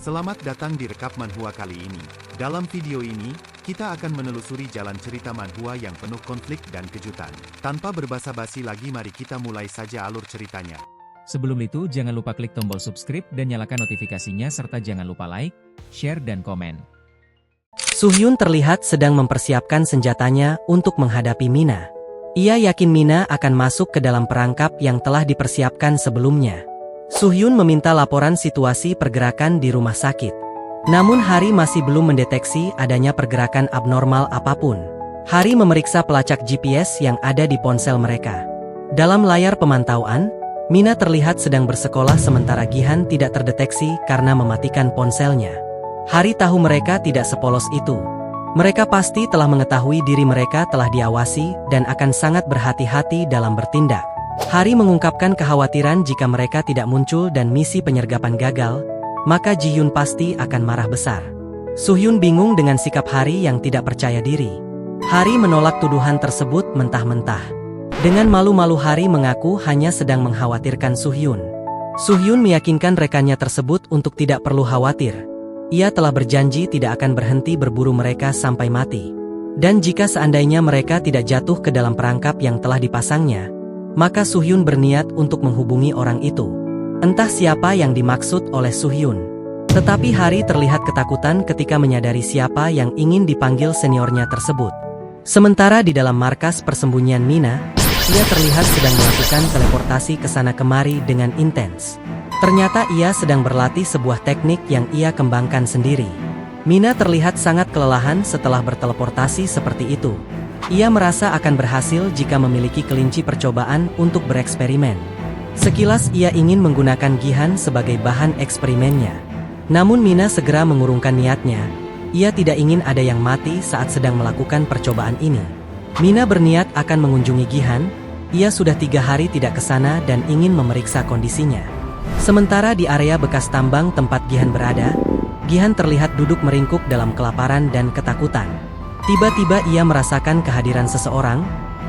Selamat datang di Rekap Manhwa kali ini. Dalam video ini, kita akan menelusuri jalan cerita manhwa yang penuh konflik dan kejutan. Tanpa berbasa-basi lagi, mari kita mulai saja alur ceritanya. Sebelum itu, jangan lupa klik tombol subscribe dan nyalakan notifikasinya serta jangan lupa like, share dan komen. Suhyun terlihat sedang mempersiapkan senjatanya untuk menghadapi Mina. Ia yakin Mina akan masuk ke dalam perangkap yang telah dipersiapkan sebelumnya. Suhyun meminta laporan situasi pergerakan di rumah sakit. Namun Hari masih belum mendeteksi adanya pergerakan abnormal apapun. Hari memeriksa pelacak GPS yang ada di ponsel mereka. Dalam layar pemantauan, Mina terlihat sedang bersekolah sementara Gihan tidak terdeteksi karena mematikan ponselnya. Hari tahu mereka tidak sepolos itu. Mereka pasti telah mengetahui diri mereka telah diawasi dan akan sangat berhati-hati dalam bertindak. Hari mengungkapkan kekhawatiran jika mereka tidak muncul dan misi penyergapan gagal, maka Ji-hyun pasti akan marah besar. Suhyun bingung dengan sikap Hari yang tidak percaya diri. Hari menolak tuduhan tersebut mentah-mentah. Dengan malu-malu Hari mengaku hanya sedang mengkhawatirkan Suhyun. Suhyun meyakinkan rekannya tersebut untuk tidak perlu khawatir. Ia telah berjanji tidak akan berhenti berburu mereka sampai mati. Dan jika seandainya mereka tidak jatuh ke dalam perangkap yang telah dipasangnya, maka Suhyun berniat untuk menghubungi orang itu. Entah siapa yang dimaksud oleh Suhyun. Tetapi Hari terlihat ketakutan ketika menyadari siapa yang ingin dipanggil seniornya tersebut. Sementara di dalam markas persembunyian Mina, ia terlihat sedang melakukan teleportasi ke sana kemari dengan intens. Ternyata ia sedang berlatih sebuah teknik yang ia kembangkan sendiri. Mina terlihat sangat kelelahan setelah berteleportasi seperti itu. Ia merasa akan berhasil jika memiliki kelinci percobaan untuk bereksperimen. Sekilas ia ingin menggunakan Gihan sebagai bahan eksperimennya. Namun Mina segera mengurungkan niatnya. Ia tidak ingin ada yang mati saat sedang melakukan percobaan ini. Mina berniat akan mengunjungi Gihan. Ia sudah 3 hari tidak ke sana dan ingin memeriksa kondisinya. Sementara di area bekas tambang tempat Gihan berada, Gihan terlihat duduk meringkuk dalam kelaparan dan ketakutan. Tiba-tiba ia merasakan kehadiran seseorang,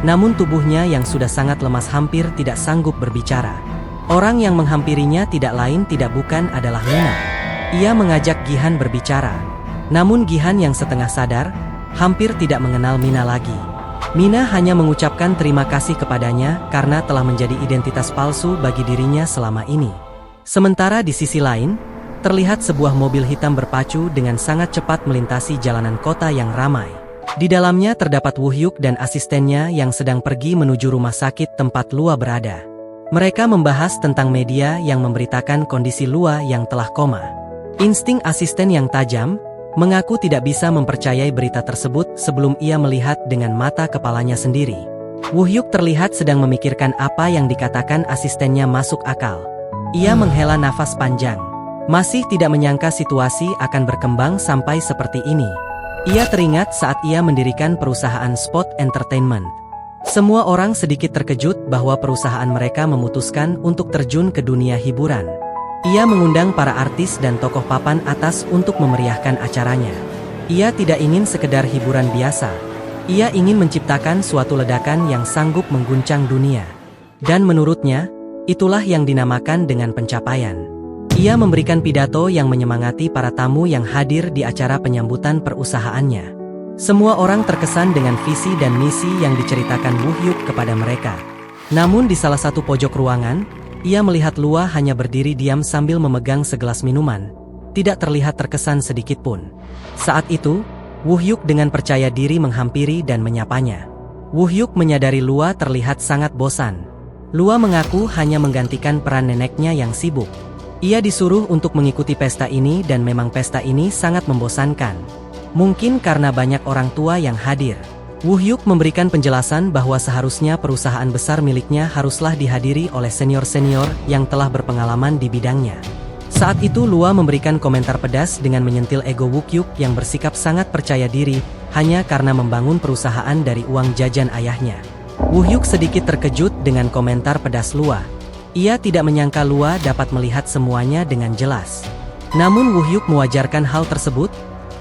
namun tubuhnya yang sudah sangat lemas hampir tidak sanggup berbicara. Orang yang menghampirinya tidak lain tidak bukan adalah Mina. Ia mengajak Gihan berbicara. Namun Gihan yang setengah sadar, hampir tidak mengenal Mina lagi. Mina hanya mengucapkan terima kasih kepadanya karena telah menjadi identitas palsu bagi dirinya selama ini. Sementara di sisi lain, terlihat sebuah mobil hitam berpacu dengan sangat cepat melintasi jalanan kota yang ramai. Di dalamnya terdapat Woo-hyuk dan asistennya yang sedang pergi menuju rumah sakit tempat Lua berada. Mereka membahas tentang media yang memberitakan kondisi Lua yang telah koma. Insting asisten yang tajam mengaku tidak bisa mempercayai berita tersebut sebelum ia melihat dengan mata kepalanya sendiri. Woo-hyuk terlihat sedang memikirkan apa yang dikatakan asistennya masuk akal. Ia menghela nafas panjang. Masih tidak menyangka situasi akan berkembang sampai seperti ini. Ia teringat saat ia mendirikan perusahaan Spot Entertainment. Semua orang sedikit terkejut bahwa perusahaan mereka memutuskan untuk terjun ke dunia hiburan. Ia mengundang para artis dan tokoh papan atas untuk memeriahkan acaranya. Ia tidak ingin sekedar hiburan biasa. Ia ingin menciptakan suatu ledakan yang sanggup mengguncang dunia. Dan menurutnya, itulah yang dinamakan dengan pencapaian. Ia memberikan pidato yang menyemangati para tamu yang hadir di acara penyambutan perusahaannya. Semua orang terkesan dengan visi dan misi yang diceritakan Woo-hyuk kepada mereka. Namun di salah satu pojok ruangan, ia melihat Lua hanya berdiri diam sambil memegang segelas minuman. Tidak terlihat terkesan sedikit pun. Saat itu, Woo-hyuk dengan percaya diri menghampiri dan menyapanya. Woo-hyuk menyadari Lua terlihat sangat bosan. Lua mengaku hanya menggantikan peran neneknya yang sibuk. Ia disuruh untuk mengikuti pesta ini dan memang pesta ini sangat membosankan. Mungkin karena banyak orang tua yang hadir. Woo-hyuk memberikan penjelasan bahwa seharusnya perusahaan besar miliknya haruslah dihadiri oleh senior-senior yang telah berpengalaman di bidangnya. Saat itu Lua memberikan komentar pedas dengan menyentil ego Woo-hyuk yang bersikap sangat percaya diri hanya karena membangun perusahaan dari uang jajan ayahnya. Woo-hyuk sedikit terkejut dengan komentar pedas Lua. Ia tidak menyangka Lua dapat melihat semuanya dengan jelas. Namun Woo-hyuk mewajarkan hal tersebut.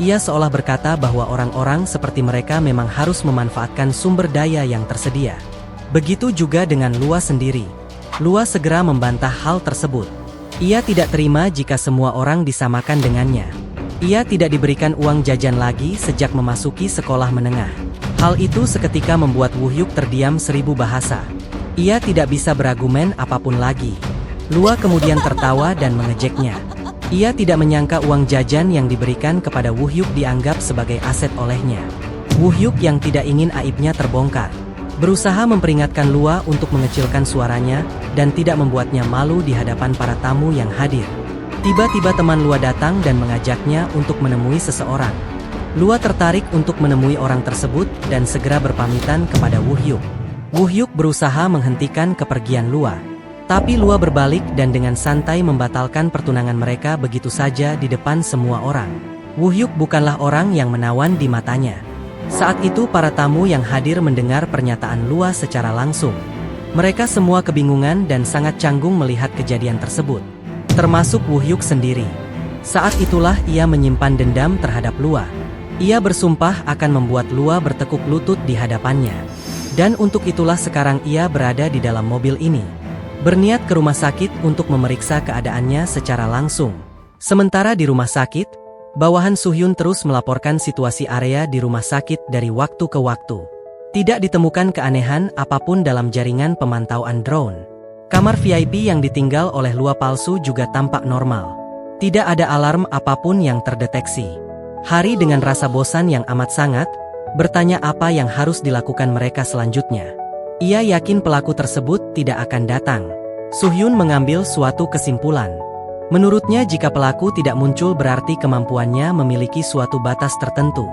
Ia seolah berkata bahwa orang-orang seperti mereka memang harus memanfaatkan sumber daya yang tersedia. Begitu juga dengan Lua sendiri. Lua segera membantah hal tersebut. Ia tidak terima jika semua orang disamakan dengannya. Ia tidak diberikan uang jajan lagi sejak memasuki sekolah menengah. Hal itu seketika membuat Woo Hyuk terdiam 1000 bahasa. Ia tidak bisa berargumen apapun lagi. Lua kemudian tertawa dan mengejeknya. Ia tidak menyangka uang jajan yang diberikan kepada Woo Hyuk dianggap sebagai aset olehnya. Woo Hyuk yang tidak ingin aibnya terbongkar, berusaha memperingatkan Lua untuk mengecilkan suaranya dan tidak membuatnya malu di hadapan para tamu yang hadir. Tiba-tiba teman Lua datang dan mengajaknya untuk menemui seseorang. Lua tertarik untuk menemui orang tersebut dan segera berpamitan kepada Woo Hyuk. Woo Hyuk berusaha menghentikan kepergian Lua. Tapi Lua berbalik dan dengan santai membatalkan pertunangan mereka begitu saja di depan semua orang. Woo Hyuk bukanlah orang yang menawan di matanya. Saat itu para tamu yang hadir mendengar pernyataan Lua secara langsung. Mereka semua kebingungan dan sangat canggung melihat kejadian tersebut. Termasuk Woo Hyuk sendiri. Saat itulah ia menyimpan dendam terhadap Lua. Ia bersumpah akan membuat Lua bertekuk lutut di hadapannya. Dan untuk itulah sekarang ia berada di dalam mobil ini. Berniat ke rumah sakit untuk memeriksa keadaannya secara langsung. Sementara di rumah sakit, bawahan Soo-hyun terus melaporkan situasi area di rumah sakit dari waktu ke waktu. Tidak ditemukan keanehan apapun dalam jaringan pemantauan drone. Kamar VIP yang ditinggal oleh Lua palsu juga tampak normal. Tidak ada alarm apapun yang terdeteksi. Hari dengan rasa bosan yang amat sangat, bertanya apa yang harus dilakukan mereka selanjutnya. Ia yakin pelaku tersebut tidak akan datang. Soo-hyun mengambil suatu kesimpulan. Menurutnya jika pelaku tidak muncul berarti kemampuannya memiliki suatu batas tertentu.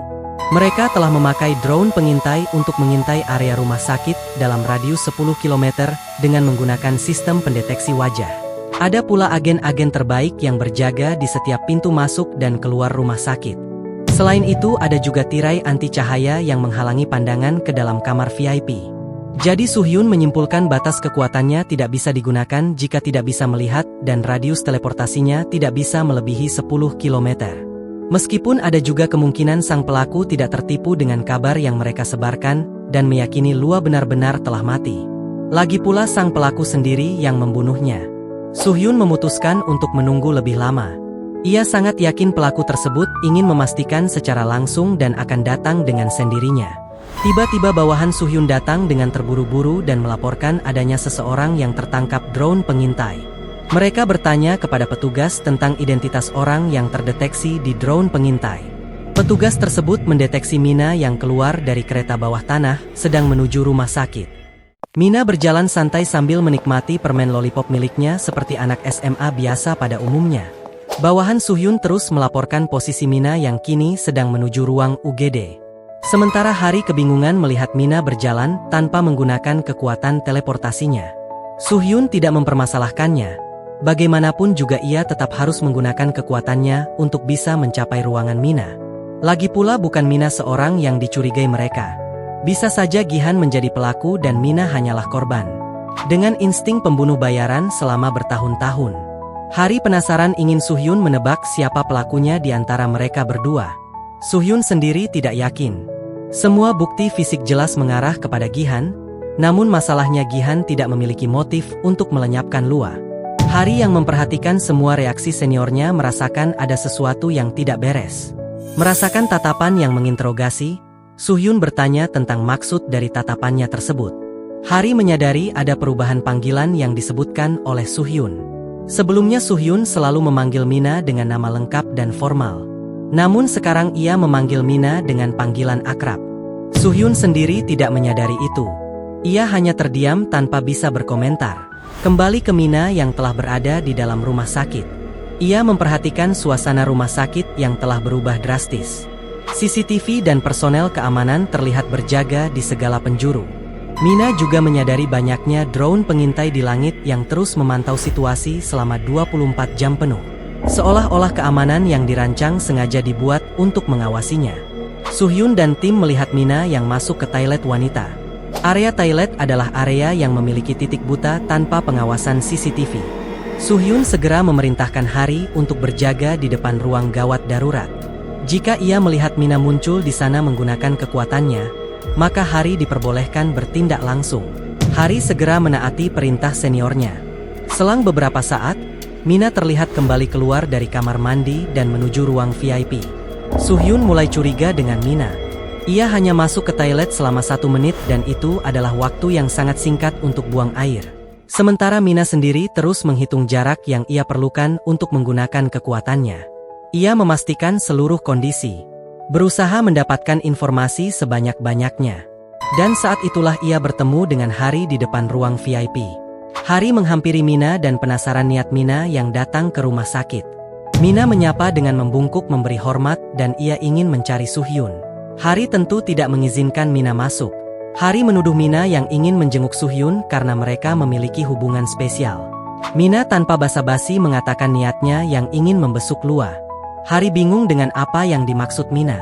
Mereka telah memakai drone pengintai untuk mengintai area rumah sakit dalam radius 10 km dengan menggunakan sistem pendeteksi wajah. Ada pula agen-agen terbaik yang berjaga di setiap pintu masuk dan keluar rumah sakit. Selain itu ada juga tirai anti cahaya yang menghalangi pandangan ke dalam kamar VIP. Jadi Soo-hyun menyimpulkan batas kekuatannya tidak bisa digunakan jika tidak bisa melihat dan radius teleportasinya tidak bisa melebihi 10 km. Meskipun ada juga kemungkinan sang pelaku tidak tertipu dengan kabar yang mereka sebarkan dan meyakini Lua benar-benar telah mati. Lagi pula sang pelaku sendiri yang membunuhnya. Soo-hyun memutuskan untuk menunggu lebih lama. Ia sangat yakin pelaku tersebut ingin memastikan secara langsung dan akan datang dengan sendirinya. Tiba-tiba bawahan Soo-hyun datang dengan terburu-buru dan melaporkan adanya seseorang yang tertangkap drone pengintai. Mereka bertanya kepada petugas tentang identitas orang yang terdeteksi di drone pengintai. Petugas tersebut mendeteksi Mina yang keluar dari kereta bawah tanah sedang menuju rumah sakit. Mina berjalan santai sambil menikmati permen lollipop miliknya seperti anak SMA biasa pada umumnya. Bawahan Soo-hyun terus melaporkan posisi Mina yang kini sedang menuju ruang UGD. Sementara Hari kebingungan melihat Mina berjalan tanpa menggunakan kekuatan teleportasinya. Soo-hyun tidak mempermasalahkannya. Bagaimanapun juga ia tetap harus menggunakan kekuatannya untuk bisa mencapai ruangan Mina. Lagi pula bukan Mina seorang yang dicurigai mereka. Bisa saja Gi-han menjadi pelaku dan Mina hanyalah korban. Dengan insting pembunuh bayaran selama bertahun-tahun. Hari penasaran ingin Soo-hyun menebak siapa pelakunya di antara mereka berdua. Soo-hyun sendiri tidak yakin. Semua bukti fisik jelas mengarah kepada Gi-han, namun masalahnya Gi-han tidak memiliki motif untuk melenyapkan Lua. Hari yang memperhatikan semua reaksi seniornya merasakan ada sesuatu yang tidak beres. Merasakan tatapan yang menginterogasi, Soo-hyun bertanya tentang maksud dari tatapannya tersebut. Hari menyadari ada perubahan panggilan yang disebutkan oleh Soo-hyun. Sebelumnya Soo-hyun selalu memanggil Mina dengan nama lengkap dan formal. Namun sekarang ia memanggil Mina dengan panggilan akrab. Soo-hyun sendiri tidak menyadari itu. Ia hanya terdiam tanpa bisa berkomentar. Kembali ke Mina yang telah berada di dalam rumah sakit. Ia memperhatikan suasana rumah sakit yang telah berubah drastis. CCTV dan personel keamanan terlihat berjaga di segala penjuru. Mina juga menyadari banyaknya drone pengintai di langit yang terus memantau situasi selama 24 jam penuh. Seolah-olah keamanan yang dirancang sengaja dibuat untuk mengawasinya. Soo-hyun dan tim melihat Mina yang masuk ke toilet wanita. Area toilet adalah area yang memiliki titik buta tanpa pengawasan CCTV. Soo-hyun segera memerintahkan Hari untuk berjaga di depan ruang gawat darurat. Jika ia melihat Mina muncul di sana menggunakan kekuatannya, maka Hari diperbolehkan bertindak langsung. Hari segera menaati perintah seniornya. Selang beberapa saat, Mina terlihat kembali keluar dari kamar mandi dan menuju ruang VIP. Suhyun mulai curiga dengan Mina. Ia hanya masuk ke toilet selama 1 menit dan itu adalah waktu yang sangat singkat untuk buang air. Sementara Mina sendiri terus menghitung jarak yang ia perlukan untuk menggunakan kekuatannya. Ia memastikan seluruh kondisi, berusaha mendapatkan informasi sebanyak-banyaknya. Dan saat itulah ia bertemu dengan Hari di depan ruang VIP. Hari menghampiri Mina dan penasaran niat Mina yang datang ke rumah sakit. Mina menyapa dengan membungkuk memberi hormat dan ia ingin mencari Suhyun. Hari tentu tidak mengizinkan Mina masuk. Hari menuduh Mina yang ingin menjenguk Suhyun karena mereka memiliki hubungan spesial. Mina tanpa basa-basi mengatakan niatnya yang ingin membesuk Lua. Hari bingung dengan apa yang dimaksud Mina.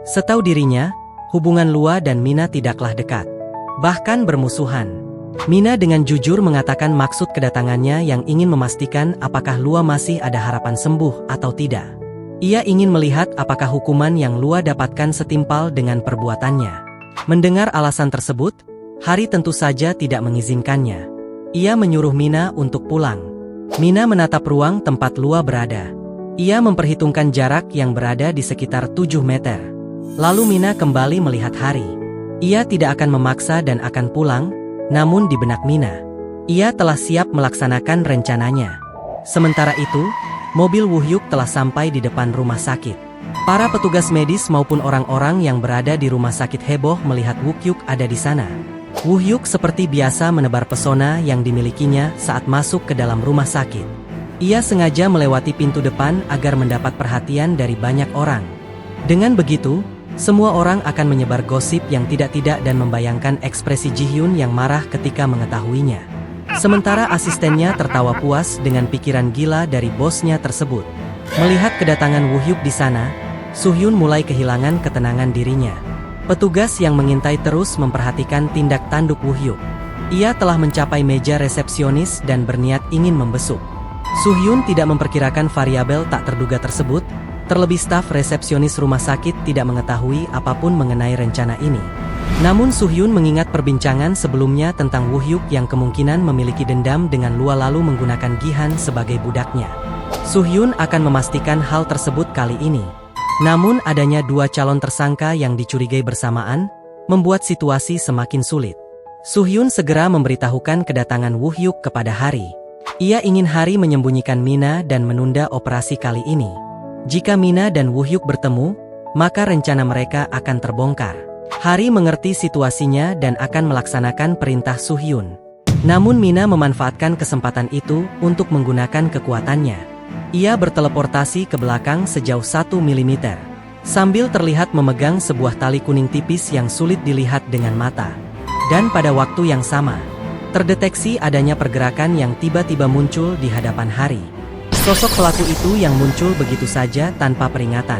Setahu dirinya, hubungan Lua dan Mina tidaklah dekat, bahkan bermusuhan. Mina dengan jujur mengatakan maksud kedatangannya yang ingin memastikan apakah Lua masih ada harapan sembuh atau tidak. Ia ingin melihat apakah hukuman yang Lua dapatkan setimpal dengan perbuatannya. Mendengar alasan tersebut, Hari tentu saja tidak mengizinkannya. Ia menyuruh Mina untuk pulang. Mina menatap ruang tempat Lua berada. Ia memperhitungkan jarak yang berada di sekitar 7 meter. Lalu Mina kembali melihat Hari. Ia tidak akan memaksa dan akan pulang. Namun di benak Mina, ia telah siap melaksanakan rencananya. Sementara itu, mobil Woo-hyuk telah sampai di depan rumah sakit. Para petugas medis maupun orang-orang yang berada di rumah sakit heboh melihat Woo-hyuk ada di sana. Woo-hyuk seperti biasa menebar pesona yang dimilikinya saat masuk ke dalam rumah sakit. Ia sengaja melewati pintu depan agar mendapat perhatian dari banyak orang. Dengan begitu, semua orang akan menyebar gosip yang tidak-tidak dan membayangkan ekspresi Ji-hyun yang marah ketika mengetahuinya. Sementara asistennya tertawa puas dengan pikiran gila dari bosnya tersebut. Melihat kedatangan Woo-hyuk di sana, Suhyun mulai kehilangan ketenangan dirinya. Petugas yang mengintai terus memperhatikan tindak tanduk Woo-hyuk. Ia telah mencapai meja resepsionis dan berniat ingin membesuk. Suhyun tidak memperkirakan variabel tak terduga tersebut. Terlebih staf resepsionis rumah sakit tidak mengetahui apapun mengenai rencana ini. Namun Suhyun mengingat perbincangan sebelumnya tentang Woo-hyuk yang kemungkinan memiliki dendam dengan Lua lalu menggunakan Gi-han sebagai budaknya. Suhyun akan memastikan hal tersebut kali ini. Namun adanya 2 calon tersangka yang dicurigai bersamaan, membuat situasi semakin sulit. Suhyun segera memberitahukan kedatangan Woo-hyuk kepada Hari. Ia ingin Hari menyembunyikan Mina dan menunda operasi kali ini. Jika Mina dan Woo-hyuk bertemu, maka rencana mereka akan terbongkar. Hari mengerti situasinya dan akan melaksanakan perintah Suhyun. Namun Mina memanfaatkan kesempatan itu untuk menggunakan kekuatannya. Ia berteleportasi ke belakang sejauh 1 mm. Sambil terlihat memegang sebuah tali kuning tipis yang sulit dilihat dengan mata. Dan pada waktu yang sama, terdeteksi adanya pergerakan yang tiba-tiba muncul di hadapan Hari. Sosok pelaku itu yang muncul begitu saja tanpa peringatan.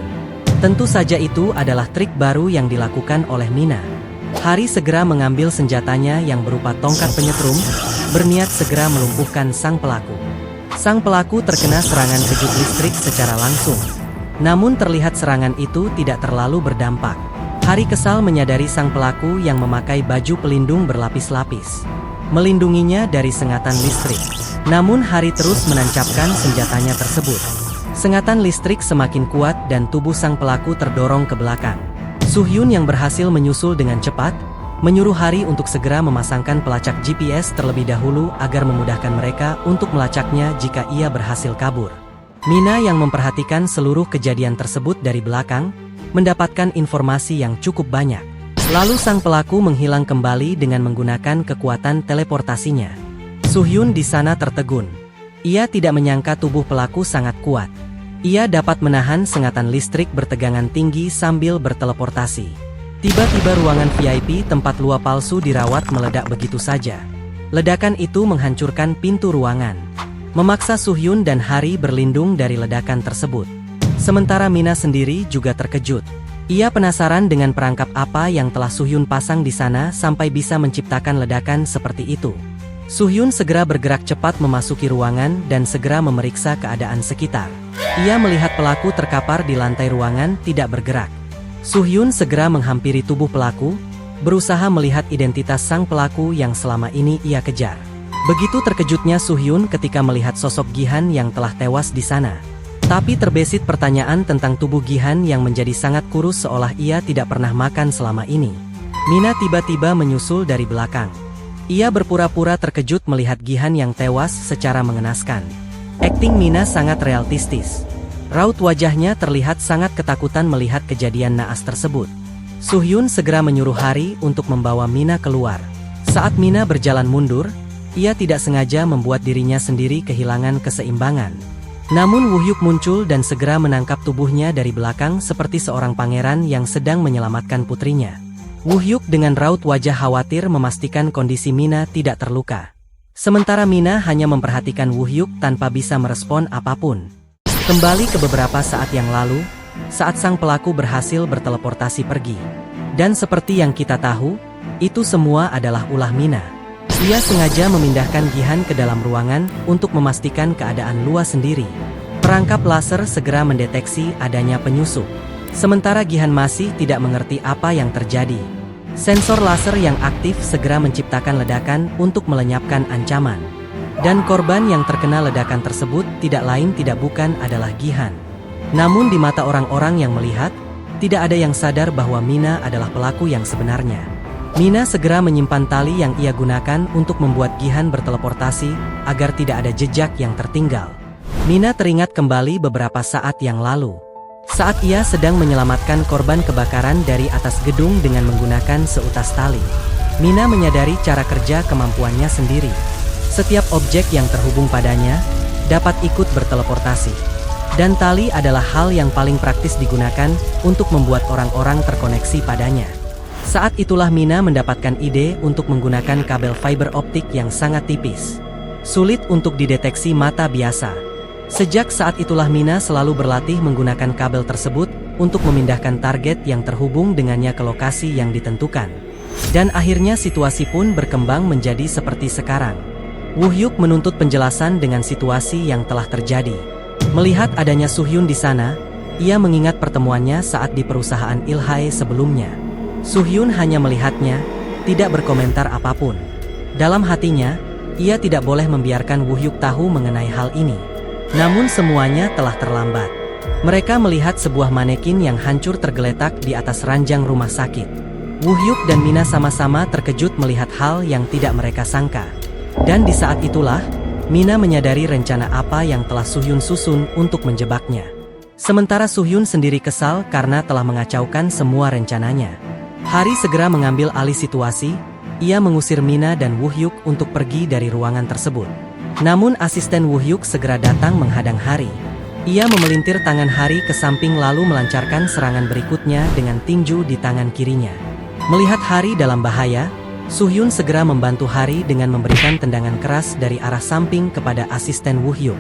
Tentu saja itu adalah trik baru yang dilakukan oleh Mina. Hari segera mengambil senjatanya yang berupa tongkat penyetrum, berniat segera melumpuhkan sang pelaku. Sang pelaku terkena serangan kejut listrik secara langsung. Namun terlihat serangan itu tidak terlalu berdampak. Hari kesal menyadari sang pelaku yang memakai baju pelindung berlapis-lapis, melindunginya dari sengatan listrik. Namun Hari terus menancapkan senjatanya tersebut. Sengatan listrik semakin kuat dan tubuh sang pelaku terdorong ke belakang. Suhyun yang berhasil menyusul dengan cepat, menyuruh Hari untuk segera memasangkan pelacak GPS terlebih dahulu agar memudahkan mereka untuk melacaknya jika ia berhasil kabur. Mina yang memperhatikan seluruh kejadian tersebut dari belakang, mendapatkan informasi yang cukup banyak. Lalu sang pelaku menghilang kembali dengan menggunakan kekuatan teleportasinya. Suhyun di sana tertegun. Ia tidak menyangka tubuh pelaku sangat kuat. Ia dapat menahan sengatan listrik bertegangan tinggi sambil berteleportasi. Tiba-tiba ruangan VIP tempat Lua palsu dirawat meledak begitu saja. Ledakan itu menghancurkan pintu ruangan, memaksa Suhyun dan Hari berlindung dari ledakan tersebut. Sementara Mina sendiri juga terkejut. Ia penasaran dengan perangkap apa yang telah Suhyun pasang di sana sampai bisa menciptakan ledakan seperti itu. Suhyun segera bergerak cepat memasuki ruangan dan segera memeriksa keadaan sekitar. Ia melihat pelaku terkapar di lantai ruangan tidak bergerak. Suhyun segera menghampiri tubuh pelaku, berusaha melihat identitas sang pelaku yang selama ini ia kejar. Begitu terkejutnya Suhyun ketika melihat sosok Gihan yang telah tewas di sana. Tapi terbesit pertanyaan tentang tubuh Gihan yang menjadi sangat kurus seolah ia tidak pernah makan selama ini. Mina tiba-tiba menyusul dari belakang. Ia berpura-pura terkejut melihat Gihan yang tewas secara mengenaskan. Akting Mina sangat realistis. Raut wajahnya terlihat sangat ketakutan melihat kejadian naas tersebut. Suhyun segera menyuruh Hari untuk membawa Mina keluar. Saat Mina berjalan mundur, ia tidak sengaja membuat dirinya sendiri kehilangan keseimbangan. Namun Woo-hyuk muncul dan segera menangkap tubuhnya dari belakang seperti seorang pangeran yang sedang menyelamatkan putrinya. Woo-hyuk dengan raut wajah khawatir memastikan kondisi Mina tidak terluka. Sementara Mina hanya memperhatikan Woo-hyuk tanpa bisa merespon apapun. Kembali ke beberapa saat yang lalu, saat sang pelaku berhasil berteleportasi pergi. Dan seperti yang kita tahu, itu semua adalah ulah Mina. Ia sengaja memindahkan Gihan ke dalam ruangan untuk memastikan keadaan luas sendiri. Perangkap laser segera mendeteksi adanya penyusup. Sementara Gihan masih tidak mengerti apa yang terjadi. Sensor laser yang aktif segera menciptakan ledakan untuk melenyapkan ancaman. Dan korban yang terkena ledakan tersebut tidak lain tidak bukan adalah Gihan. Namun di mata orang-orang yang melihat, tidak ada yang sadar bahwa Mina adalah pelaku yang sebenarnya. Mina segera menyimpan tali yang ia gunakan untuk membuat Gihan berteleportasi, agar tidak ada jejak yang tertinggal. Mina teringat kembali beberapa saat yang lalu. Saat ia sedang menyelamatkan korban kebakaran dari atas gedung dengan menggunakan seutas tali. Mina menyadari cara kerja kemampuannya sendiri. Setiap objek yang terhubung padanya, dapat ikut berteleportasi. Dan tali adalah hal yang paling praktis digunakan untuk membuat orang-orang terkoneksi padanya. Saat itulah Mina mendapatkan ide untuk menggunakan kabel fiber optik yang sangat tipis. Sulit untuk dideteksi mata biasa. Sejak saat itulah Mina selalu berlatih menggunakan kabel tersebut untuk memindahkan target yang terhubung dengannya ke lokasi yang ditentukan. Dan akhirnya situasi pun berkembang menjadi seperti sekarang. Woo-hyuk menuntut penjelasan dengan situasi yang telah terjadi. Melihat adanya Suhyun di sana, ia mengingat pertemuannya saat di perusahaan Ilhae sebelumnya. Suhyun hanya melihatnya, tidak berkomentar apapun. Dalam hatinya, ia tidak boleh membiarkan Woo-hyuk tahu mengenai hal ini. Namun semuanya telah terlambat. Mereka melihat sebuah manekin yang hancur tergeletak di atas ranjang rumah sakit. Woo-hyuk dan Mina sama-sama terkejut melihat hal yang tidak mereka sangka. Dan di saat itulah, Mina menyadari rencana apa yang telah Suhyun susun untuk menjebaknya. Sementara Suhyun sendiri kesal karena telah mengacaukan semua rencananya. Hari segera mengambil alih situasi, ia mengusir Mina dan Woo-hyuk untuk pergi dari ruangan tersebut. Namun asisten Woo-hyuk segera datang menghadang Hari. Ia memelintir tangan Hari ke samping lalu melancarkan serangan berikutnya dengan tinju di tangan kirinya. Melihat Hari dalam bahaya, Suhyun segera membantu Hari dengan memberikan tendangan keras dari arah samping kepada asisten Woo-hyuk.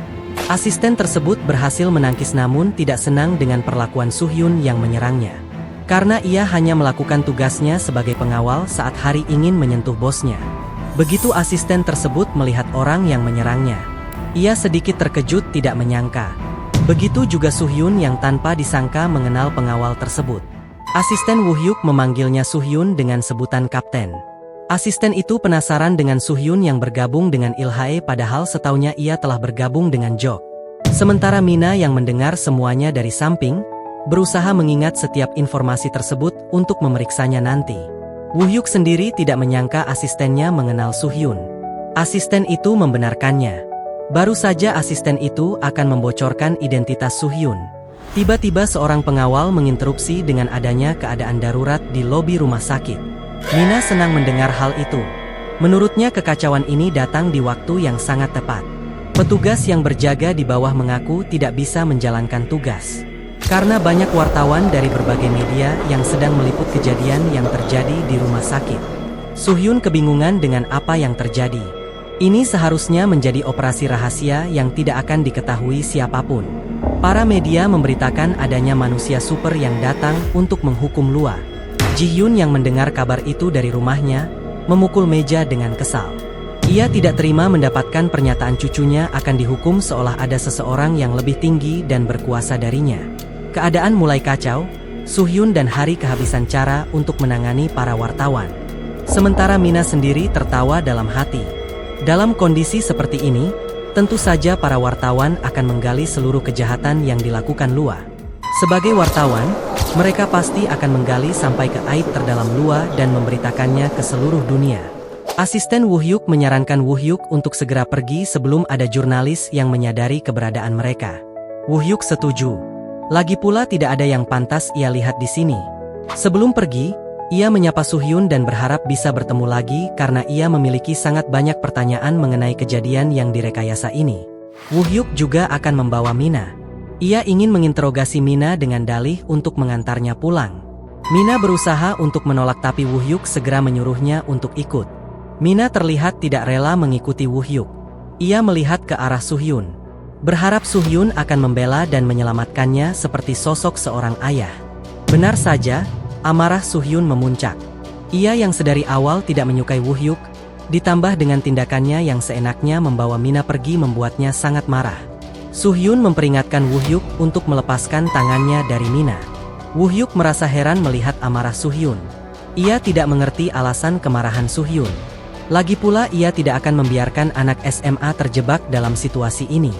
Asisten tersebut berhasil menangkis namun tidak senang dengan perlakuan Suhyun yang menyerangnya. Karena ia hanya melakukan tugasnya sebagai pengawal saat Hari ingin menyentuh bosnya. Begitu asisten tersebut melihat orang yang menyerangnya, ia sedikit terkejut tidak menyangka. Begitu juga Suhyun yang tanpa disangka mengenal pengawal tersebut. Asisten Woo-hyuk memanggilnya Suhyun dengan sebutan kapten. Asisten itu penasaran dengan Suhyun yang bergabung dengan Ilhae padahal setaunya ia telah bergabung dengan Jok. Sementara Mina yang mendengar semuanya dari samping, berusaha mengingat setiap informasi tersebut untuk memeriksanya nanti. Woo-hyuk sendiri tidak menyangka asistennya mengenal Suhyun. Asisten itu membenarkannya. Baru saja asisten itu akan membocorkan identitas Suhyun. Tiba-tiba seorang pengawal menginterupsi dengan adanya keadaan darurat di lobi rumah sakit. Mina senang mendengar hal itu. Menurutnya kekacauan ini datang di waktu yang sangat tepat. Petugas yang berjaga di bawah mengaku tidak bisa menjalankan tugas. Karena banyak wartawan dari berbagai media yang sedang meliput kejadian yang terjadi di rumah sakit. Suhyun kebingungan dengan apa yang terjadi. Ini seharusnya menjadi operasi rahasia yang tidak akan diketahui siapapun. Para media memberitakan adanya manusia super yang datang untuk menghukum Lua. Ji-hyun yang mendengar kabar itu dari rumahnya, memukul meja dengan kesal. Ia tidak terima mendapatkan pernyataan cucunya akan dihukum seolah ada seseorang yang lebih tinggi dan berkuasa darinya. Keadaan mulai kacau, Suhyun dan Hari kehabisan cara untuk menangani para wartawan. Sementara Mina sendiri tertawa dalam hati. Dalam kondisi seperti ini, tentu saja para wartawan akan menggali seluruh kejahatan yang dilakukan Lua. Sebagai wartawan, mereka pasti akan menggali sampai ke aib terdalam Lua dan memberitakannya ke seluruh dunia. Asisten Woo Hyuk menyarankan Woo Hyuk untuk segera pergi sebelum ada jurnalis yang menyadari keberadaan mereka. Woo Hyuk setuju. Lagi pula tidak ada yang pantas ia lihat di sini. Sebelum pergi, ia menyapa Soo-hyun dan berharap bisa bertemu lagi karena ia memiliki sangat banyak pertanyaan mengenai kejadian yang direkayasa ini. Woo Hyuk juga akan membawa Mina. Ia ingin menginterogasi Mina dengan dalih untuk mengantarnya pulang. Mina berusaha untuk menolak tapi Woo Hyuk segera menyuruhnya untuk ikut. Mina terlihat tidak rela mengikuti Woo Hyuk. Ia melihat ke arah Soo-hyun, berharap Soo-hyun akan membela dan menyelamatkannya seperti sosok seorang ayah. Benar saja, amarah Soo-hyun memuncak. Ia yang sedari awal tidak menyukai Woo Hyuk, ditambah dengan tindakannya yang seenaknya membawa Mina pergi membuatnya sangat marah. Soo-hyun memperingatkan Woo Hyuk untuk melepaskan tangannya dari Mina. Woo Hyuk merasa heran melihat amarah Soo-hyun. Ia tidak mengerti alasan kemarahan Soo-hyun. Lagi pula ia tidak akan membiarkan anak SMA terjebak dalam situasi ini.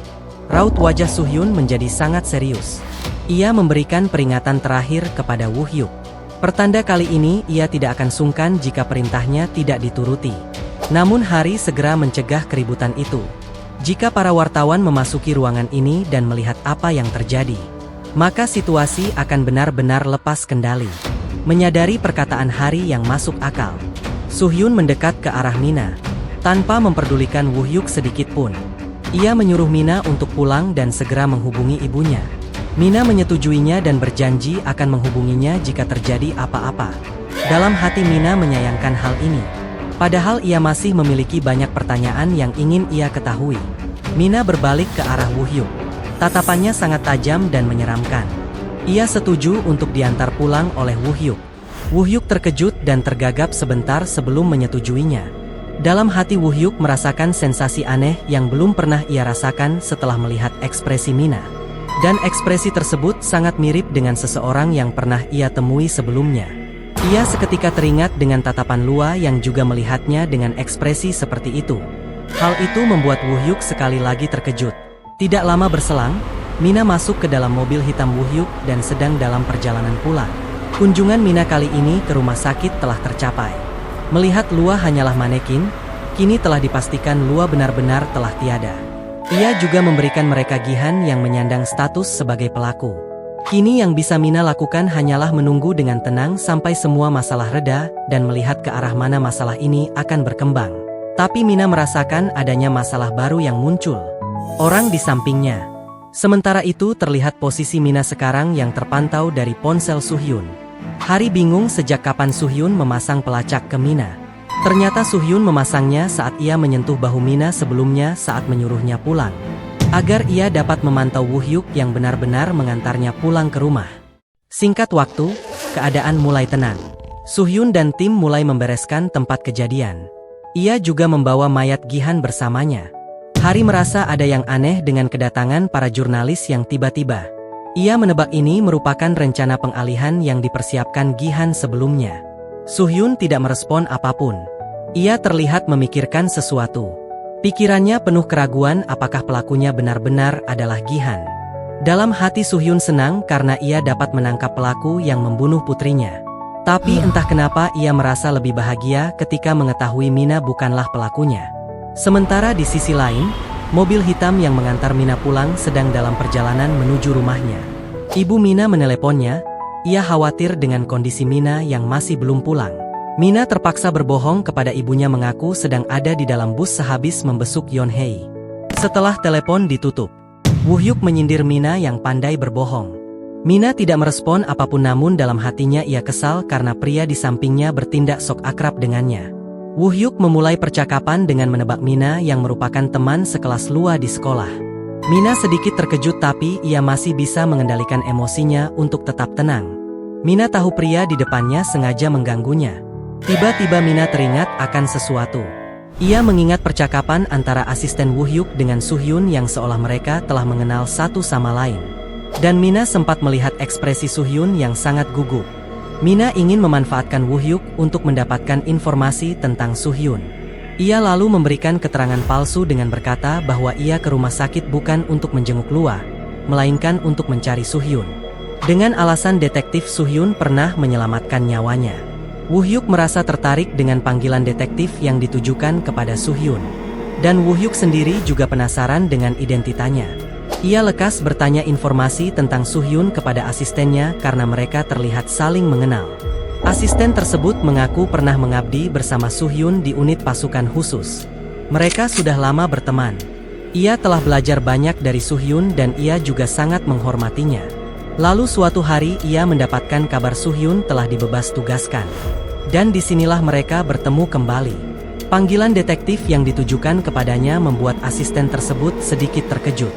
Raut wajah Soo-hyun menjadi sangat serius. Ia memberikan peringatan terakhir kepada Woo Hyuk. Pertanda kali ini ia tidak akan sungkan jika perintahnya tidak dituruti. Namun Hari segera mencegah keributan itu. Jika para wartawan memasuki ruangan ini dan melihat apa yang terjadi, maka situasi akan benar-benar lepas kendali. Menyadari perkataan Hari yang masuk akal, Soo-hyun mendekat ke arah Mina, tanpa memperdulikan Woo Hyuk sedikit pun. Ia menyuruh Mina untuk pulang dan segera menghubungi ibunya. Mina menyetujuinya dan berjanji akan menghubunginya jika terjadi apa-apa. Dalam hati Mina menyayangkan hal ini. Padahal ia masih memiliki banyak pertanyaan yang ingin ia ketahui. Mina berbalik ke arah Woo Hyuk. Tatapannya sangat tajam dan menyeramkan. Ia setuju untuk diantar pulang oleh Woo Hyuk. Woo Hyuk terkejut dan tergagap sebentar sebelum menyetujuinya. Dalam hati Woo Hyuk merasakan sensasi aneh yang belum pernah ia rasakan setelah melihat ekspresi Mina. Dan ekspresi tersebut sangat mirip dengan seseorang yang pernah ia temui sebelumnya. Ia seketika teringat dengan tatapan Lua yang juga melihatnya dengan ekspresi seperti itu. Hal itu membuat Woo Hyuk sekali lagi terkejut. Tidak lama berselang, Mina masuk ke dalam mobil hitam Woo Hyuk dan sedang dalam perjalanan pulang. Kunjungan Mina kali ini ke rumah sakit telah tercapai. Melihat Lua hanyalah manekin, kini telah dipastikan Lua benar-benar telah tiada. Ia juga memberikan mereka Gihan yang menyandang status sebagai pelaku. Kini yang bisa Mina lakukan hanyalah menunggu dengan tenang sampai semua masalah reda dan melihat ke arah mana masalah ini akan berkembang. Tapi Mina merasakan adanya masalah baru yang muncul. Orang di sampingnya. Sementara itu terlihat posisi Mina sekarang yang terpantau dari ponsel Soo-hyun. Hari bingung sejak kapan Soo-hyun memasang pelacak ke Mina. Ternyata Soo-hyun memasangnya saat ia menyentuh bahu Mina sebelumnya saat menyuruhnya pulang. Agar ia dapat memantau Woo Hyuk yang benar-benar mengantarnya pulang ke rumah. Singkat waktu, keadaan mulai tenang. Soo-hyun dan tim mulai membereskan tempat kejadian. Ia juga membawa mayat Gihan bersamanya. Hari merasa ada yang aneh dengan kedatangan para jurnalis yang tiba-tiba. Ia menebak ini merupakan rencana pengalihan yang dipersiapkan Gihan sebelumnya. Soo-hyun tidak merespon apapun. Ia terlihat memikirkan sesuatu. Pikirannya penuh keraguan apakah pelakunya benar-benar adalah Gihan. Dalam hati Soo-hyun senang karena ia dapat menangkap pelaku yang membunuh putrinya. Tapi entah kenapa ia merasa lebih bahagia ketika mengetahui Mina bukanlah pelakunya. Sementara di sisi lain, mobil hitam yang mengantar Mina pulang sedang dalam perjalanan menuju rumahnya. Ibu Mina meneleponnya, ia khawatir dengan kondisi Mina yang masih belum pulang. Mina terpaksa berbohong kepada ibunya mengaku sedang ada di dalam bus sehabis membesuk Yeon-hye. Setelah telepon ditutup, Woo Hyuk menyindir Mina yang pandai berbohong. Mina tidak merespon apapun namun dalam hatinya ia kesal karena pria di sampingnya bertindak sok akrab dengannya. Woo Hyuk memulai percakapan dengan menebak Mina yang merupakan teman sekelas Lua di sekolah. Mina sedikit terkejut tapi ia masih bisa mengendalikan emosinya untuk tetap tenang. Mina tahu pria di depannya sengaja mengganggunya. Tiba-tiba Mina teringat akan sesuatu. Ia mengingat percakapan antara asisten Woo Hyuk dengan Soo-hyun yang seolah mereka telah mengenal satu sama lain. Dan Mina sempat melihat ekspresi Soo-hyun yang sangat gugup. Mina ingin memanfaatkan Woo Hyuk untuk mendapatkan informasi tentang Soo-hyun. Ia lalu memberikan keterangan palsu dengan berkata bahwa ia ke rumah sakit bukan untuk menjenguk Lua, melainkan untuk mencari Suhyun. Dengan alasan detektif Suhyun pernah menyelamatkan nyawanya. Woo-hyuk merasa tertarik dengan panggilan detektif yang ditujukan kepada Suhyun. Dan Woo-hyuk sendiri juga penasaran dengan identitasnya. Ia lekas bertanya informasi tentang Suhyun kepada asistennya karena mereka terlihat saling mengenal. Asisten tersebut mengaku pernah mengabdi bersama Suhyun di unit pasukan khusus. Mereka sudah lama berteman. Ia telah belajar banyak dari Suhyun dan ia juga sangat menghormatinya. Lalu suatu hari ia mendapatkan kabar Suhyun telah dibebas tugaskan. Dan disinilah mereka bertemu kembali. Panggilan detektif yang ditujukan kepadanya membuat asisten tersebut sedikit terkejut.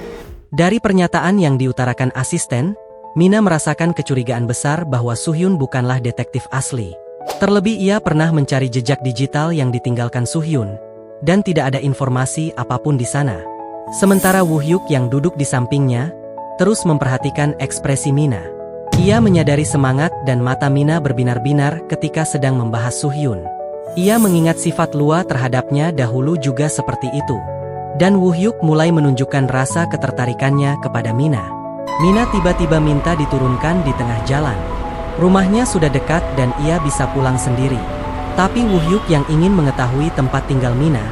Dari pernyataan yang diutarakan asisten, Mina merasakan kecurigaan besar bahwa Suhyun bukanlah detektif asli. Terlebih ia pernah mencari jejak digital yang ditinggalkan Suhyun, dan tidak ada informasi apapun di sana. Sementara Woo-hyuk yang duduk di sampingnya, terus memperhatikan ekspresi Mina. Ia menyadari semangat dan mata Mina berbinar-binar ketika sedang membahas Suhyun. Ia mengingat sifat Lua terhadapnya dahulu juga seperti itu. Dan Woo-hyuk mulai menunjukkan rasa ketertarikannya kepada Mina. Mina tiba-tiba minta diturunkan di tengah jalan. Rumahnya sudah dekat dan ia bisa pulang sendiri. Tapi Woo-hyuk yang ingin mengetahui tempat tinggal Mina,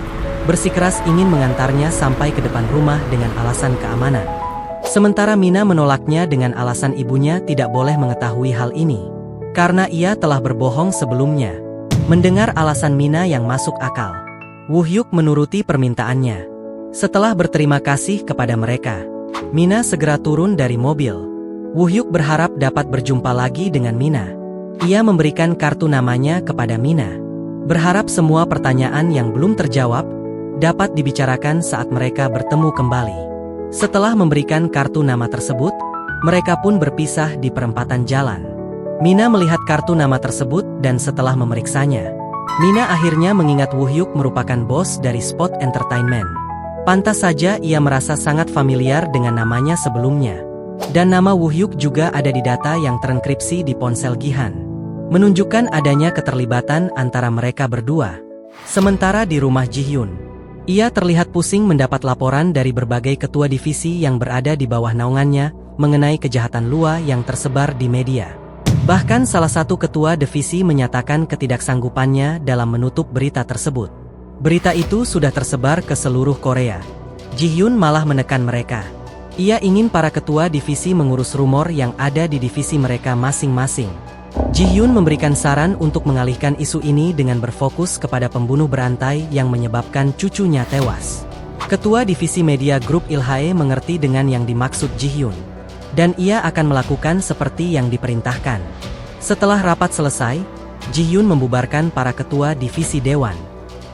bersikeras ingin mengantarnya sampai ke depan rumah dengan alasan keamanan. Sementara Mina menolaknya dengan alasan ibunya tidak boleh mengetahui hal ini. Karena ia telah berbohong sebelumnya. Mendengar alasan Mina yang masuk akal, Woo-hyuk menuruti permintaannya. Setelah berterima kasih kepada mereka, Mina segera turun dari mobil. Woo-hyuk berharap dapat berjumpa lagi dengan Mina. Ia memberikan kartu namanya kepada Mina. Berharap semua pertanyaan yang belum terjawab dapat dibicarakan saat mereka bertemu kembali. Setelah memberikan kartu nama tersebut, mereka pun berpisah di perempatan jalan. Mina melihat kartu nama tersebut dan setelah memeriksanya, Mina akhirnya mengingat Woo-hyuk merupakan bos dari Spot Entertainment. Pantas saja ia merasa sangat familiar dengan namanya sebelumnya. Dan nama Woo-hyuk juga ada di data yang terenkripsi di ponsel Gihan, menunjukkan adanya keterlibatan antara mereka berdua. Sementara di rumah Ji-hyun, ia terlihat pusing mendapat laporan dari berbagai ketua divisi yang berada di bawah naungannya mengenai kejahatan Lua yang tersebar di media. Bahkan salah satu ketua divisi menyatakan ketidaksanggupannya dalam menutup berita tersebut. Berita itu sudah tersebar ke seluruh Korea. Ji-hyun malah menekan mereka. Ia ingin para ketua divisi mengurus rumor yang ada di divisi mereka masing-masing. Ji-hyun memberikan saran untuk mengalihkan isu ini dengan berfokus kepada pembunuh berantai yang menyebabkan cucunya tewas. Ketua divisi media grup Ilhae mengerti dengan yang dimaksud Ji-hyun, dan ia akan melakukan seperti yang diperintahkan. Setelah rapat selesai, Ji-hyun membubarkan para ketua divisi dewan.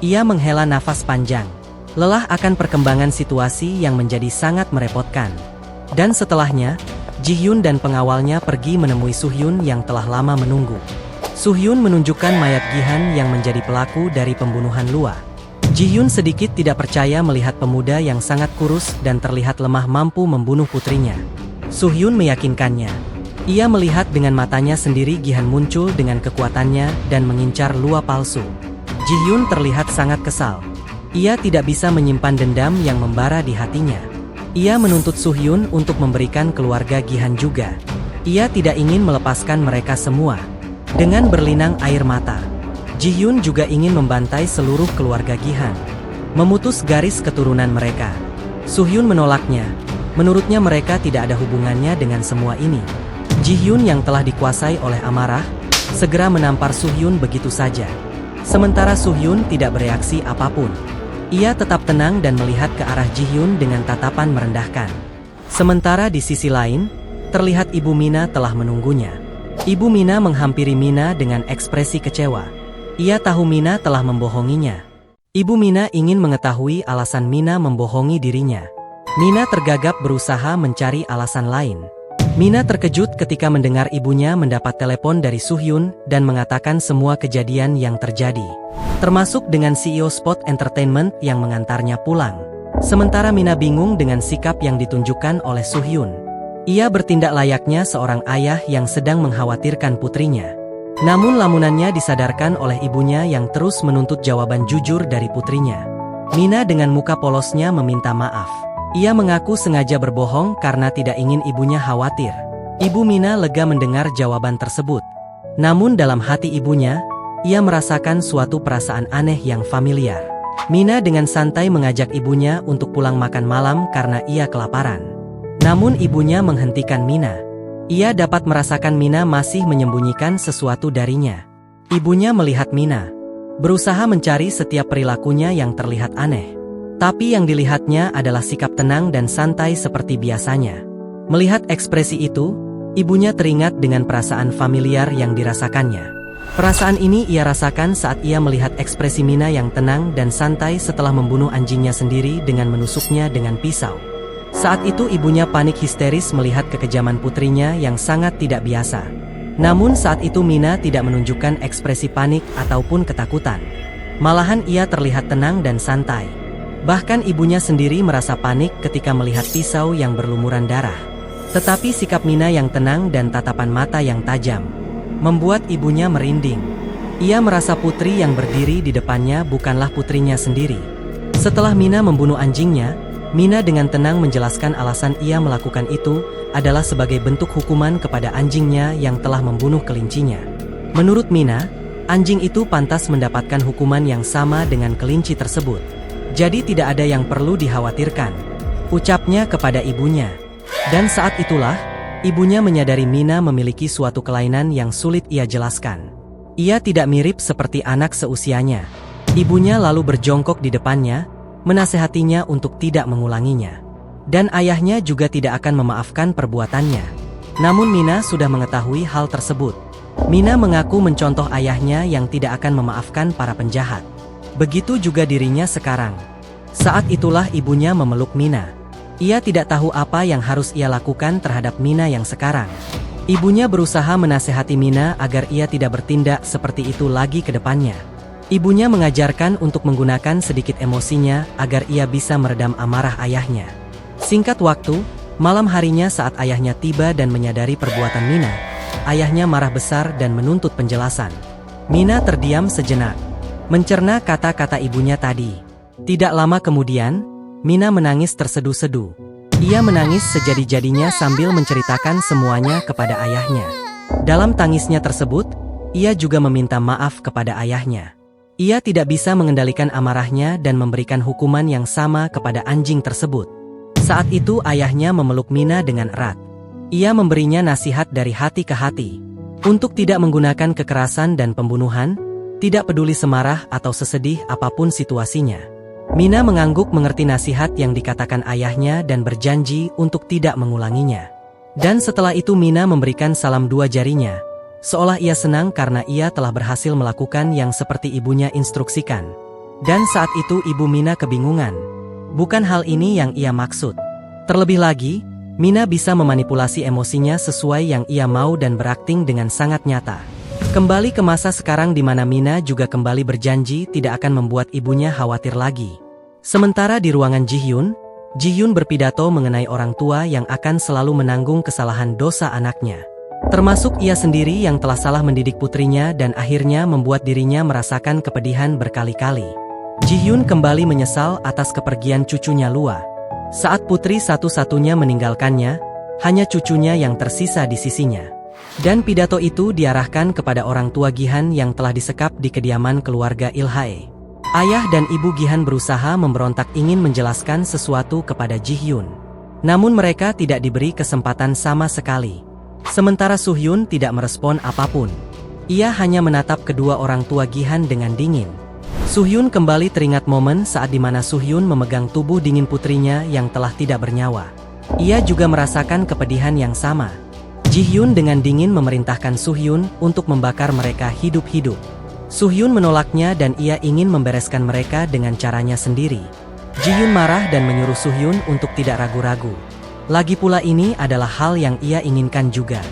Ia menghela nafas panjang, lelah akan perkembangan situasi yang menjadi sangat merepotkan. Dan setelahnya, Ji-hyun dan pengawalnya pergi menemui Suhyun yang telah lama menunggu. Suhyun menunjukkan mayat Gihan yang menjadi pelaku dari pembunuhan Lua. Ji-hyun sedikit tidak percaya melihat pemuda yang sangat kurus dan terlihat lemah mampu membunuh putrinya. Suhyun meyakinkannya. Ia melihat dengan matanya sendiri Gihan muncul dengan kekuatannya dan mengincar Lua palsu. Ji-hyun terlihat sangat kesal. Ia tidak bisa menyimpan dendam yang membara di hatinya. Ia menuntut Suhyun untuk memberikan keluarga Gihan juga. Ia tidak ingin melepaskan mereka semua. Dengan berlinang air mata, Ji-hyun juga ingin membantai seluruh keluarga Gihan, memutus garis keturunan mereka. Suhyun menolaknya. Menurutnya mereka tidak ada hubungannya dengan semua ini. Ji-hyun yang telah dikuasai oleh amarah, segera menampar Suhyun begitu saja. Sementara Suhyun tidak bereaksi apapun. Ia tetap tenang dan melihat ke arah Ji-hyun dengan tatapan merendahkan. Sementara di sisi lain, terlihat Ibu Mina telah menunggunya. Ibu Mina menghampiri Mina dengan ekspresi kecewa. Ia tahu Mina telah membohonginya. Ibu Mina ingin mengetahui alasan Mina membohongi dirinya. Mina tergagap berusaha mencari alasan lain. Mina terkejut ketika mendengar ibunya mendapat telepon dari Suhyun dan mengatakan semua kejadian yang terjadi, termasuk dengan CEO Spot Entertainment yang mengantarnya pulang. Sementara Mina bingung dengan sikap yang ditunjukkan oleh Suhyun. Ia bertindak layaknya seorang ayah yang sedang mengkhawatirkan putrinya. Namun lamunannya disadarkan oleh ibunya yang terus menuntut jawaban jujur dari putrinya. Mina dengan muka polosnya meminta maaf. Ia mengaku sengaja berbohong karena tidak ingin ibunya khawatir. Ibu Mina lega mendengar jawaban tersebut. Namun dalam hati ibunya, ia merasakan suatu perasaan aneh yang familiar. Mina dengan santai mengajak ibunya untuk pulang makan malam karena ia kelaparan. Namun ibunya menghentikan Mina. Ia dapat merasakan Mina masih menyembunyikan sesuatu darinya. Ibunya melihat Mina, berusaha mencari setiap perilakunya yang terlihat aneh. Tapi yang dilihatnya adalah sikap tenang dan santai seperti biasanya. Melihat ekspresi itu, ibunya teringat dengan perasaan familiar yang dirasakannya. Perasaan ini ia rasakan saat ia melihat ekspresi Mina yang tenang dan santai setelah membunuh anjingnya sendiri dengan menusuknya dengan pisau. Saat itu ibunya panik histeris melihat kekejaman putrinya yang sangat tidak biasa. Namun saat itu Mina tidak menunjukkan ekspresi panik ataupun ketakutan. Malahan ia terlihat tenang dan santai. Bahkan ibunya sendiri merasa panik ketika melihat pisau yang berlumuran darah. Tetapi sikap Mina yang tenang dan tatapan mata yang tajam membuat ibunya merinding. Ia merasa putri yang berdiri di depannya bukanlah putrinya sendiri. Setelah Mina membunuh anjingnya, Mina dengan tenang menjelaskan alasan ia melakukan itu adalah sebagai bentuk hukuman kepada anjingnya yang telah membunuh kelincinya. Menurut Mina, anjing itu pantas mendapatkan hukuman yang sama dengan kelinci tersebut. Jadi tidak ada yang perlu dikhawatirkan, ucapnya kepada ibunya. Dan saat itulah, ibunya menyadari Mina memiliki suatu kelainan yang sulit ia jelaskan. Ia tidak mirip seperti anak seusianya. Ibunya lalu berjongkok di depannya, menasehatinya untuk tidak mengulanginya. Dan ayahnya juga tidak akan memaafkan perbuatannya. Namun Mina sudah mengetahui hal tersebut. Mina mengaku mencontoh ayahnya yang tidak akan memaafkan para penjahat. Begitu juga dirinya sekarang. Saat itulah ibunya memeluk Mina. Ia tidak tahu apa yang harus ia lakukan terhadap Mina yang sekarang. Ibunya berusaha menasehati Mina agar ia tidak bertindak seperti itu lagi ke depannya. Ibunya mengajarkan untuk menggunakan sedikit emosinya agar ia bisa meredam amarah ayahnya. Singkat waktu, malam harinya saat ayahnya tiba dan menyadari perbuatan Mina, ayahnya marah besar dan menuntut penjelasan. Mina terdiam sejenak, mencerna kata-kata ibunya tadi. Tidak lama kemudian, Mina menangis terseduh-seduh. Ia menangis sejadi-jadinya sambil menceritakan semuanya kepada ayahnya. Dalam tangisnya tersebut, ia juga meminta maaf kepada ayahnya. Ia tidak bisa mengendalikan amarahnya dan memberikan hukuman yang sama kepada anjing tersebut. Saat itu ayahnya memeluk Mina dengan erat. Ia memberinya nasihat dari hati ke hati untuk tidak menggunakan kekerasan dan pembunuhan, tidak peduli semarah atau sesedih apapun situasinya. Mina mengangguk mengerti nasihat yang dikatakan ayahnya dan berjanji untuk tidak mengulanginya. Dan setelah itu Mina memberikan salam dua jarinya, seolah ia senang karena ia telah berhasil melakukan yang seperti ibunya instruksikan. Dan saat itu ibu Mina kebingungan. Bukan hal ini yang ia maksud. Terlebih lagi, Mina bisa memanipulasi emosinya sesuai yang ia mau dan berakting dengan sangat nyata. Kembali ke masa sekarang di mana Mina juga kembali berjanji tidak akan membuat ibunya khawatir lagi. Sementara di ruangan Ji Hyun berpidato mengenai orang tua yang akan selalu menanggung kesalahan dosa anaknya. Termasuk ia sendiri yang telah salah mendidik putrinya dan akhirnya membuat dirinya merasakan kepedihan berkali-kali. Ji Hyun kembali menyesal atas kepergian cucunya Lua. Saat putri satu-satunya meninggalkannya, hanya cucunya yang tersisa di sisinya. Dan pidato itu diarahkan kepada orang tua Gihan yang telah disekap di kediaman keluarga Ilhae. Ayah dan ibu Gihan berusaha memberontak ingin menjelaskan sesuatu kepada Ji Hyun. Namun mereka tidak diberi kesempatan sama sekali. Sementara Suhyun tidak merespon apapun. Ia hanya menatap kedua orang tua Gihan dengan dingin. Suhyun kembali teringat momen saat dimana Suhyun memegang tubuh dingin putrinya yang telah tidak bernyawa. Ia juga merasakan kepedihan yang sama. Ji Hyun dengan dingin memerintahkan Suhyun untuk membakar mereka hidup-hidup. Suhyun menolaknya dan ia ingin membereskan mereka dengan caranya sendiri. Ji Hyun marah dan menyuruh Suhyun untuk tidak ragu-ragu. Lagi pula ini adalah hal yang ia inginkan juga.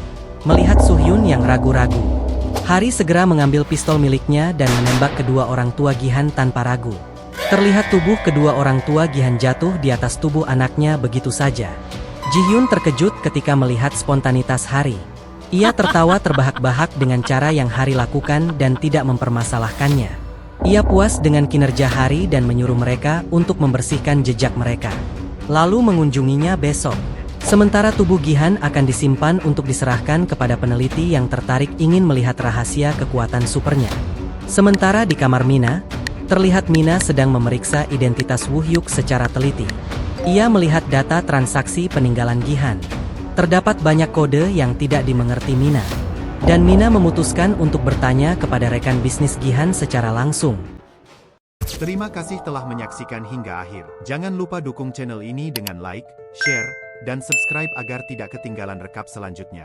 Melihat Suhyun yang ragu-ragu, Hari segera mengambil pistol miliknya dan menembak kedua orang tua Gihan tanpa ragu. Terlihat tubuh kedua orang tua Gihan jatuh di atas tubuh anaknya begitu saja. Ji Hyun terkejut ketika melihat spontanitas Hari. Ia tertawa terbahak-bahak dengan cara yang Hari lakukan dan tidak mempermasalahkannya. Ia puas dengan kinerja Hari dan menyuruh mereka untuk membersihkan jejak mereka. Lalu mengunjunginya besok. Sementara tubuh Gihan akan disimpan untuk diserahkan kepada peneliti yang tertarik ingin melihat rahasia kekuatan supernya. Sementara di kamar Mina, terlihat Mina sedang memeriksa identitas Woohyuk secara teliti. Ia melihat data transaksi peninggalan Gihan. Terdapat banyak kode yang tidak dimengerti Mina. Dan Mina memutuskan untuk bertanya kepada rekan bisnis Gihan secara langsung. Terima kasih telah menyaksikan hingga akhir. Jangan lupa dukung channel ini dengan like, share, dan subscribe agar tidak ketinggalan rekap selanjutnya.